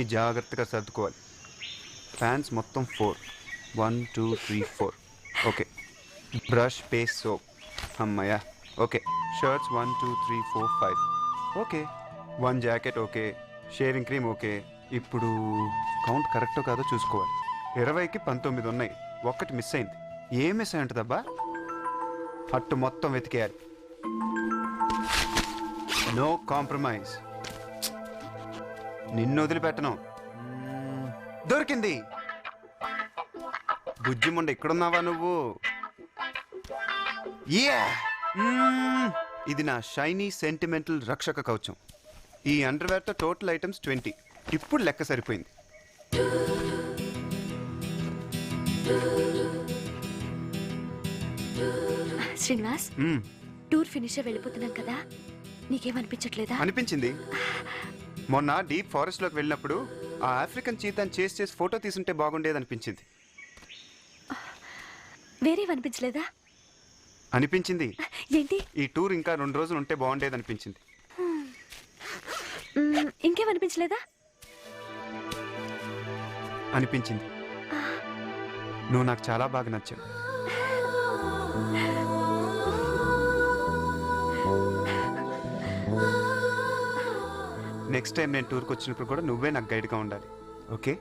అన్నీ జాగ్రత్తగా సర్దుకోవాలి. ఫ్యాన్స్ మొత్తం 4, 1 2 3 4. ఓకే. Brush, paste, soap. అమ్మయ్యా. Okay. Shirts 1 2 3 4 5. Okay. 1 jacket okay. Shaving cream okay. ఇప్పుడు కౌంట్ కరెక్టో కాదో చూసుకోవాలి. 20కి 19 ఉన్నాయి. ఒక్కటి మిస్ అయింది. ఏం మిస్ అయి ఉంటుందబ్బా? హట్టు మొత్తం వెతికేయాలి. No compromise. నిన్ను వదిలిపెట్టను. దొరికింది. బుజ్జిముండ ఇక్కడున్నావా నువ్వు? ఇది నా షైనీ సెంటిమెంటల్ రక్షక కవచం. ఈ అండర్వేర్తో టోటల్ ఐటమ్స్ 20. ఇప్పుడు లెక్క సరిపోయింది. శ్రీనివాస్, టూర్ ఫినిష్ వెళ్ళిపోతున్నాం కదా, నీకేమనిపించట్లేదా? అనిపించింది. మొన్న డీప్ ఫారెస్ట్ లోకి వెళ్ళినప్పుడు ఆ ఆఫ్రికన్ చీతాని చేసి ఫోటో తీసుంటే బాగుండేది అనిపించింది. వేరేవనిపించలేదా? అనిపించింది. ఏంటి? ఈ టూర్ ఇంకా 2 రోజులు ఉంటే బాగుండేది అనిపించింది. ఇంకేమనిపించలేదా? అనిపించింది. నువ్వు నాకు చాలా బాగా నచ్చావు. నెక్స్ట్ టైం నేను టూర్కి వచ్చినప్పుడు కూడా నువ్వే నాకు గైడ్గా ఉండాలి. ఓకే?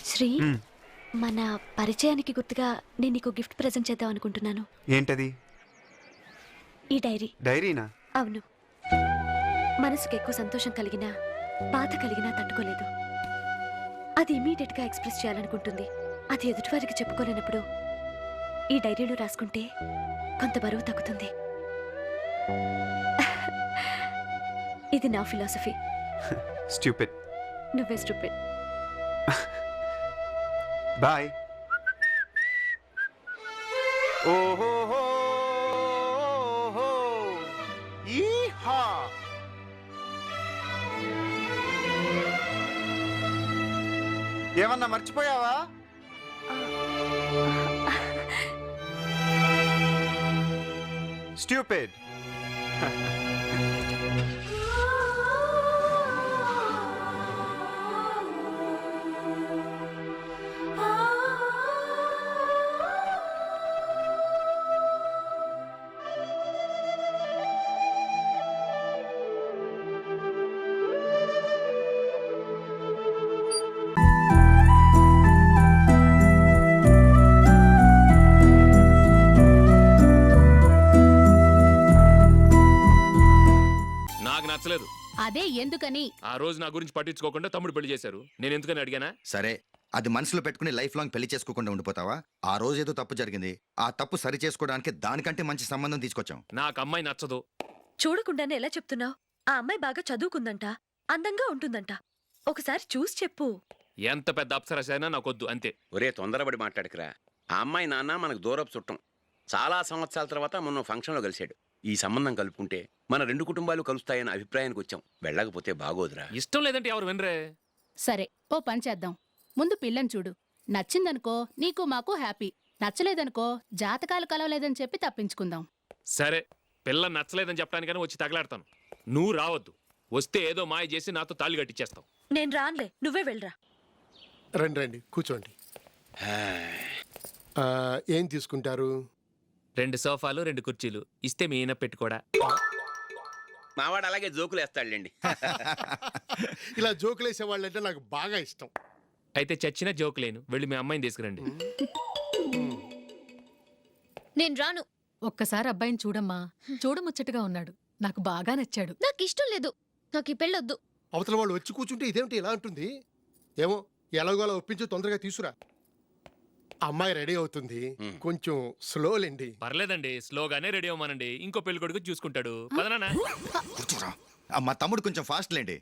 శ్రీ, మన పరిచయానికి గుర్తుగా నేను నీకు గిఫ్ట్ ప్రెజెంట్ చేద్దాం అనుకుంటున్నాను. ఏంటది? ఈ డైరీ. డైరీనా? అవును. మనసుకు ఎక్కువ సంతోషం కలిగినా బాధ కలిగినా తట్టుకోలేదు. అది ఇమీడియట్ గా ఎక్స్ప్రెస్ చేయాలనుకుంటుంది. అది ఎదుటివారికి చెప్పుకోలేనప్పుడు ఈ డైరీలో రాసుకుంటే కొంత బరువు తగ్గుతుంది. ఇది నా ఫిలాసఫీ. స్టూపిడ్. నువ్వే స్టూపిడ్. బాయ్. ఓహో ఈహా. ఏమన్నా మర్చిపోయావా? స్టూపిడ్. నచ్చలేదు. అదే ఎందుకని? ఆ రోజు నా గురించి పట్టించుకోకుండా తమ్ముడు పెళ్లి చేశారు. నేను ఎందుకని అడిగానా? సరే, అది మనసులో పెట్టుకుని లైఫ్ లాంగ్ పెళ్లి చేసుకోకుండా ఉండిపోతావా? ఆ రోజు ఏదో తప్పు జరిగింది, ఆ తప్పు సరి చేసుకోవడానికి దానికంటే మంచి సంబంధం తీసుకొచ్చాం. నాకు అమ్మాయి నచ్చదు. చూడకుండానే ఎలా చెప్తున్నావు? ఆ అమ్మాయి బాగా చదువుకుందంట, అందంగా ఉంటుందంట. ఒకసారి చూసి చెప్పు. ఎంత పెద్ద అప్సరసైనా నాకొద్దు, అంతే. ఒరే, తొందరపడి మాట్లాడకురా. ఆ అమ్మాయి నాన్న మనకు దూరపు చుట్టం. చాలా సంవత్సరాల తర్వాత మొన్న ఫంక్షన్లో కలిశాడు. ఈ సంబంధం కలుపుకుంటే మన 2 కుటుంబాలు కలుస్తాయన్న అభిప్రాయానికి వచ్చాం. వెళ్ళకపోతే బాగోదురా. ఇష్టం లేదంటే ఎవరు వినరే. సరే, ఓ పని చేద్దాం. ముందు పిల్లని చూడు. నచ్చిందనుకో నీకు మాకు హ్యాపీ. నచ్చలేదనుకో జాతకాలు కలవలేదని చెప్పి తప్పించుకుందాం. సరే, పిల్ల నచ్చలేదని చెప్పడానికని వచ్చి తగలాడతాను. నువ్వు రావద్దు. వస్తే ఏదో మాయ చేసి నాతో తాళి కట్టించేస్తావు. నేను రానులే, నువ్వే వెళ్ళరా. రండి రండి, కూర్చోండి. ఏం తీసుకుంటారు? 2 సోఫాలు, 2 కుర్చీలు ఇస్తే మీ ఈయన పెట్టుకోడా. మావాడు అలాగే జోకులు వేస్తాడులేండి. ఇలా జోకులు వేసే వాళ్ళంటే నాకు బాగా ఇష్టం. అయితే చచ్చిన జోకులేను. వెళ్ళి మీ అమ్మాయిని తీసుకురండి. నేను రాను. ఒక్కసారి అబ్బాయిని చూడమ్మా. చూడముచ్చటగా ఉన్నాడు. నాకు బాగా నచ్చాడు. నాకు ఇష్టం లేదు. నాకు ఈ పెళ్ళొద్దు. అవతల వాళ్ళు వచ్చి కూర్చుంటే ఇదేమిటి ఇలా ఉంటుంది? ఏమో, ఎలాగోలా ఒప్పించి తొందరగా తీసుకురా. అమ్మాయి రెడీ అవుతుంది, కొంచెం స్లోలేండి. పర్లేదండి, స్లోగానే రెడీ అవ్వమానండి. ఇంకో పెళ్లి కొడుకు చూసుకుంటాడు. పదనా? మా తమ్ముడు కొంచెం ఫాస్ట్ లేండి.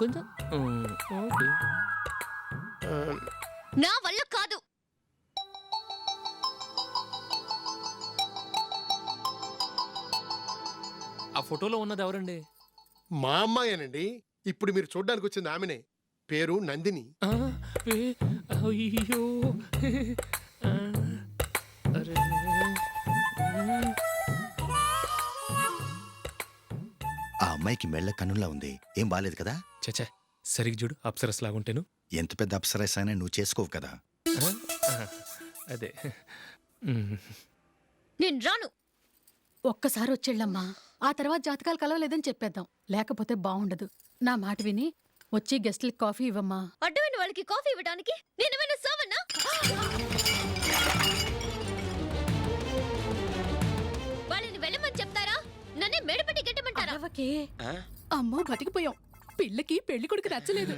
ఇంకొంచెం ఓకే. నా వల్ల కాదు. ఆ ఫోటోలో ఉన్నది ఎవరండి? మా అమ్మాయేనండి. ఇప్పుడు మీరు చూడడానికి వచ్చింది ఆమెనే. పేరు నందిని. ఆ, అయ్యో ఆ, అరే. ఆ అమ్మాయికి మెళ్ళ కన్నులా ఉంది. ఏం బాలేదు కదా? చచ్చా, సరిగ్గా చూడు, అప్సరస్ లాగుంటేను. ఎంత పెద్ద అప్సరస్ అయినా నువ్వు చేసుకోవు కదా. అదే. నేను రాను. ఒక్కసారి వచ్చేళ్ళమ్మా, ఆ తర్వాత జాతకాలు కలవలేదని చెప్పేద్దాం. లేకపోతే బాగుండదు. నా మాట విని వచ్చి గెస్ట్లకి కాఫీ ఇవ్వమ్మా. అడ్డమైన వాళ్ళకి కాఫీ ఇవ్వడానికి నేనేమైనా సావన్నా? వాళ్ళని వెళ్ళమని చెప్తారా? నన్నే మెడపట్టి గెట్టమంటారా? అరవకే. అమ్మో బతికిపోయాం. పిల్లకి పెళ్లి కొడుకు నచ్చలేదు.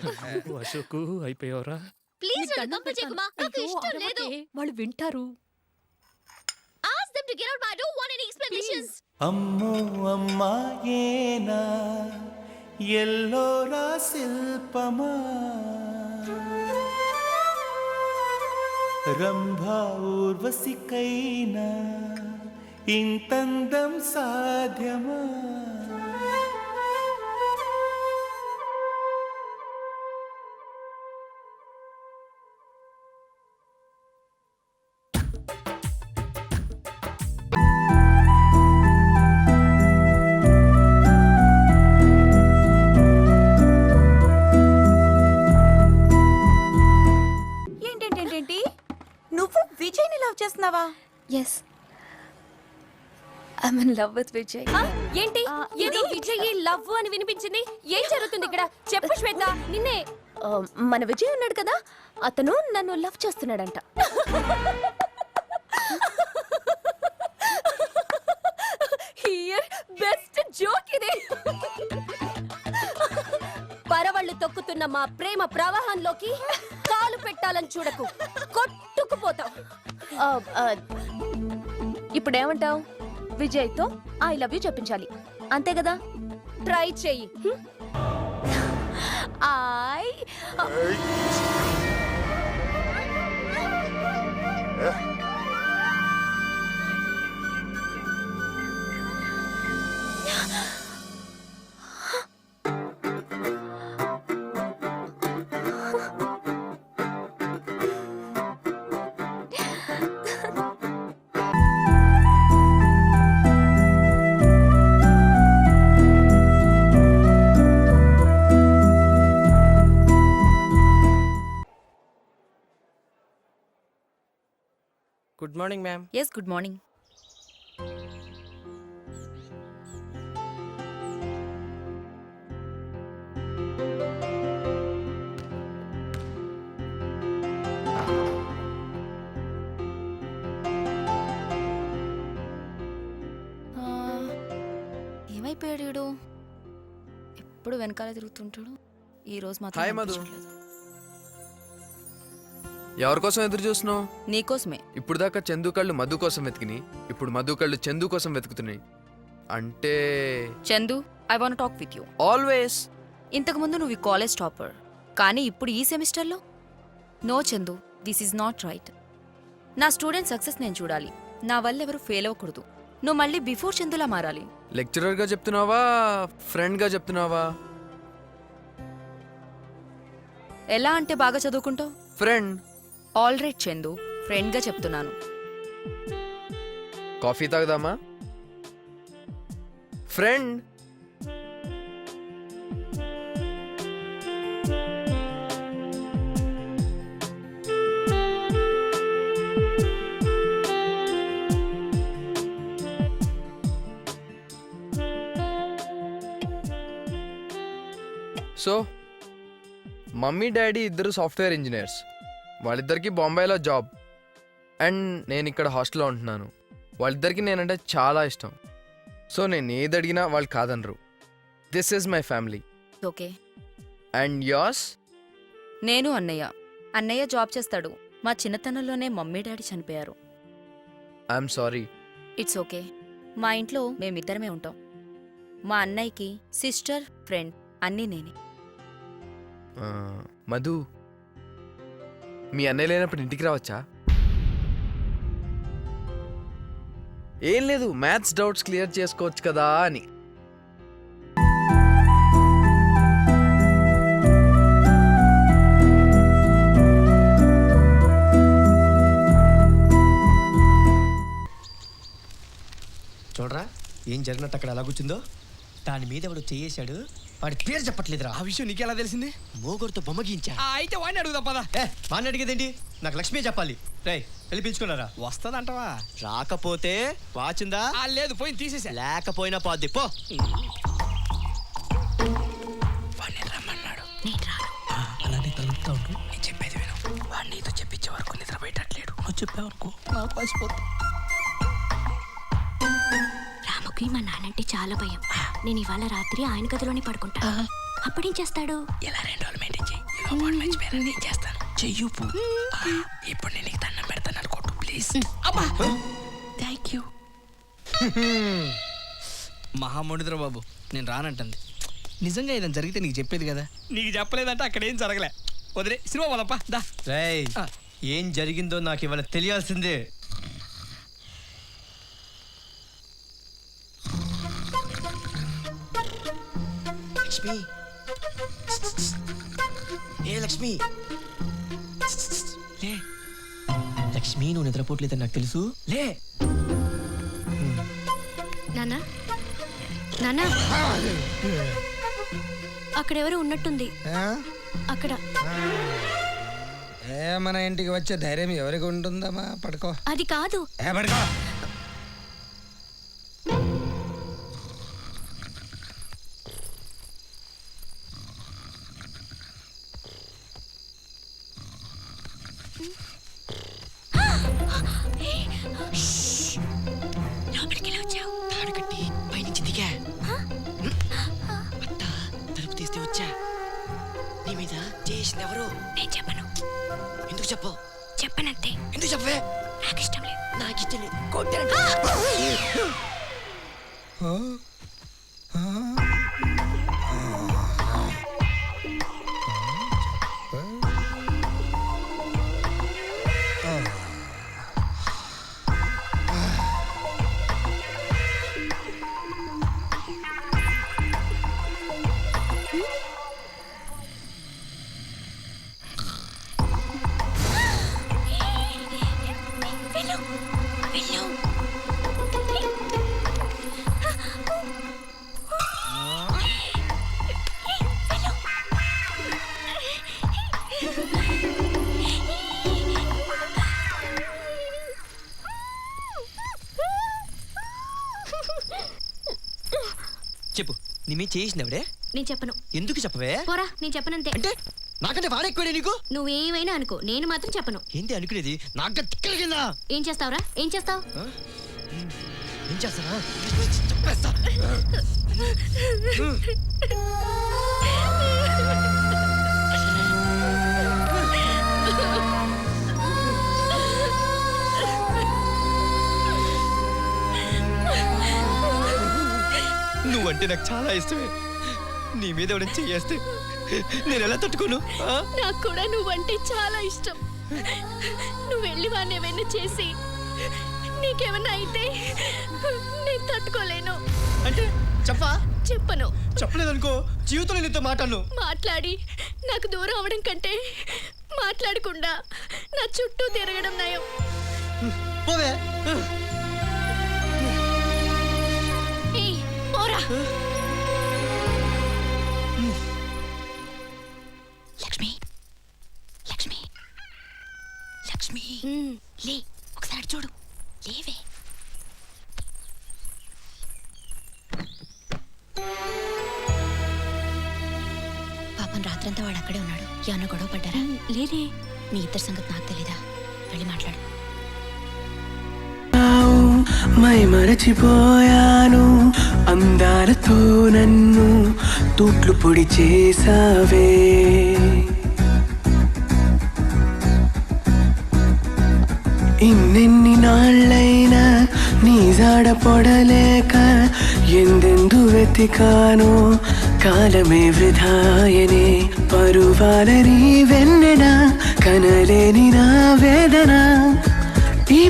అశోకు అయిపోయావరా? ప్లీజ్ నన్ను కంపల్చేయకుమా. నాకు అయ్యో, ఇష్టం లేదు. అరవకే. వాళ్ళు వింటారు. Ask them to get out, but I don't want any explanations. అమ్మో అమ్మాయేనా ఎల్లోరా శిల్పమా రంభా ఊర్వశికైనా ఇంతందం సాధ్యమా. ఏంటేంటేంటి నువ్వు విజయ్ని లవ్ చేస్తున్నావా? Yes. I'm in love with Vijay. ఏంటి ఏదో విజయ్ లవ్ అని వినిపించింది. ఏం జరుగుతుంది ఇక్కడ? చెప్పు శ్వేత. నిన్నే మన విజయ్ ఉన్నాడు కదా, అతను నన్ను లవ్ చేస్తున్నాడంట. హియర్ బెస్ట్ జోక్ ఇది. పరవళ్ళు తొక్కుతున్న మా ప్రేమ ప్రవాహంలోకి కాలు పెట్టాలని చూడకు, కొట్టుకుపోతావు. ఇప్పుడు ఏమంటావు? విజయ్తో ఐ లవ్ యూ చెప్పించాలి, అంతే కదా? ట్రై చెయ్యి. I good morning ma'am. Yes good morning. ఏమైపోయాడు వీడు? ఎప్పుడు వెనకాల తిరుగుతుంటాడు. ఈ రోజు మాత్రం హాయ్ మధు. కనిపించట్లేదు. ఎవరి కోసం ఎదురు చూస్తున్నావు? నీకోసమే. ఇప్పుడు దాకా చందు కళ్ళు మధు కోసం వెతికినాయి, ఇప్పుడు మధు కళ్ళు చందు కోసం వెతుకుతున్నాయి. అంటే Chandu, I want talk with you. Always. ఇంతకు ముందు నువ్వు ఈ కాలేజ్ టాపర్, కానీ ఇప్పుడు ఈ సెమిస్టర్లో no Chandu, this is not right. నా స్టూడెంట్ సక్సెస్ నేను చూడాలి. నా వల్ల ఎవరు ఫెయిల్ అవ్వకూడదు. నువ్వు మళ్ళీ బిఫోర్ చందులా మారాలి. లెక్చరర్గా చెప్తున్నావా, ఫ్రెండ్గా చెప్తున్నావా? ఎలా అంటే బాగా చదువుకుంటావు? ఫ్రెండ్. ఆల్ రైట్ చందు, ఫ్రెండ్గా చెప్తున్నాను. కాఫీ తాగుదామా? ఫ్రెండ్. సో మమ్మీ డాడీ ఇద్దరు సాఫ్ట్వేర్ ఇంజనీర్స్, వాళ్ళిద్దరికి బాంబేలో జాబ్, అండ్ నేను ఇక్కడ హాస్టల్లో ఉంటున్నాను. వాళ్ళిద్దరికి నేనంటే చాలా ఇష్టం. సో నేను ఏది అడిగినా వాళ్ళు కాదనరు. This is my family. Okay. And yours? నేను అన్నయ్య జాబ్ చేస్తాడు. మా చిన్నతనంలోనే మమ్మీ డాడీ చనిపోయారు. I'm sorry. It's okay. మా ఇంట్లో మేమిద్దరమే ఉంటాం. మా అన్నయ్యకి సిస్టర్, ఫ్రెండ్ అన్నీ నేనే. మధు, మీ అన్నయ్య లేనప్పుడు ఇంటికి రావచ్చా? ఏం లేదు, మ్యాథ్స్ డౌట్స్ క్లియర్ చేసుకోవచ్చు కదా అని. చూడరా ఏం జరిగినట్టు అక్కడ ఎలా కూర్చుందో. దాని మీద ఎవడు చేసాడు, వాడి పేరు చెప్పట్లేదురా. ఆ విషయం నీకెలా తెలిసింది? మోగొడుతో బొమ్మ గీయించా. అయితే వాడిని అడుగుదా పదా. వాడిని అడిగేదేంటి, నాకు లక్ష్మి చెప్పాలి. రేయ్ వెళ్ళి పిలుచుకున్నారా. వస్తుందంటవా? రాకపోతే వాచిందా? లేదు, పోయి తీసేసా. లేకపోయినా పోద్ది పో. వాడిని రమ్మన్నాడు. నేను రాను. అలానే తలుపుతా ఉండు, నేను చెప్పేది విను. వాడిని నీతో చెప్పించే వరకు నిద్ర బయటట్లేడు. నువ్వు చెప్పే వరకు నాకు పసిపోతుంది. రాముకి మా నాన్నంటే చాలా భయం. నేను ఇవాళ రాత్రి ఆయన గదిలోనే పడుకుంటా. అప్పుడేం చేస్తాడు? ఇలా 2 రోజులు మెయింటైన్ చేయి. వాడు మర్చిపోయారని నేను చేస్తాను. చెయ్యు ఇప్పుడు నేను నీకు దండం పెడతాను అనుకోటు ప్లీజ్. అబ్బా థ్యాంక్ యూ. మహాముడిద్ర బాబు, నేను రానంటుంది. నిజంగా ఏదైనా జరిగితే నీకు చెప్పేది కదా. నీకు చెప్పలేదంటే అక్కడ ఏం జరగలే. వదిలే సినిమా వాళ్ళప్ప దా. రేయ్ ఏం జరిగిందో నాకు ఇవాళ తెలియాల్సిందే. లక్ష్మి, ఏ లక్ష్మి, లే. లక్ష్మి నువ్వు నిద్రపోవట్లేదని నాకు తెలుసు. లే. నాన్నా, నాన్నా, అక్కడెవరు ఉన్నట్టుంది. అక్కడ మన ఇంటికి వచ్చే ధైర్యం ఎవరికి ఉంటుందమ్మా? పడుకో. అది కాదు. పడుకో. లోపలికి వచ్చావు. తాడు కట్టి పైనుంచి దిగా. అత్త తలుపు తీస్తే వచ్చా. నీ మీద చేసింది ఎవరు? నేను చెప్పను. ఎందుకు చెప్పు? చెప్పనంతే. ఎందుకు చెప్పవే? నాకు ఇష్టం లేదు. నాకు ఇష్టం లేదు. కొట్టాను. చెప్పు, నీ మీద చేసింది ఎవడే? నేను చెప్పను. ఎందుకు చెప్పవే? పోరా, నేను చెప్పనంతే. అంటే నాకంటే వాడే ఎక్కువడే నీకు? నువ్వేమైనా అనుకో, నేను మాత్రం చెప్పను. ఏంటి అనుకునేది? నాకు తిక్కలిగిందా? ఏం చేస్తావురా? ఏం చేస్తావు? ఏం చేస్తానా? చెప్పేస్తా. నువ్వంటే నాకు చాలా ఇష్టమే. నీ మీద ఎవరైనా చేయేస్తే నేను ఎలా తట్టుకోను? నాకు కూడా నువ్వంటే చాలా ఇష్టం. నువ్వు వెళ్ళి వాడిని ఏమైనా చేసి నీకేమైనా అయితే నేను తట్టుకోలేను. అంటే చెప్పా? చెప్పను. చెప్పలేదనుకో, జీవితంలో నీతో మాట్లాడను. మాట్లాడి నాకు దూరం అవడం కంటే మాట్లాడకుండా నా చుట్టూ తిరగడం నయం. పోవే. ఏయ్, పోరా. లక్ష్మి, లక్ష్మి, లక్ష్మి, లే, ఒకసారి చూడు. లేవే. పాపం రాత్రంతా వాడు అక్కడే ఉన్నాడు. ఏమన్నా గొడవ పడ్డారా? లేదే. మీ ఇద్దరి సంగతి నాకు తెలీదా? వెళ్ళి మాట్లాడు. మై మరచిపోయాను, అందాలతో నన్ను తూట్లు పొడి చేసావే. ఇన్నెన్ని నాళ్ళైనా నీ జాడ పొడలేక ఎందెందు వెతికానో కాలమే వృధాయనే పరువాలని వెన్నెన కనలేని నా వేదన ఈ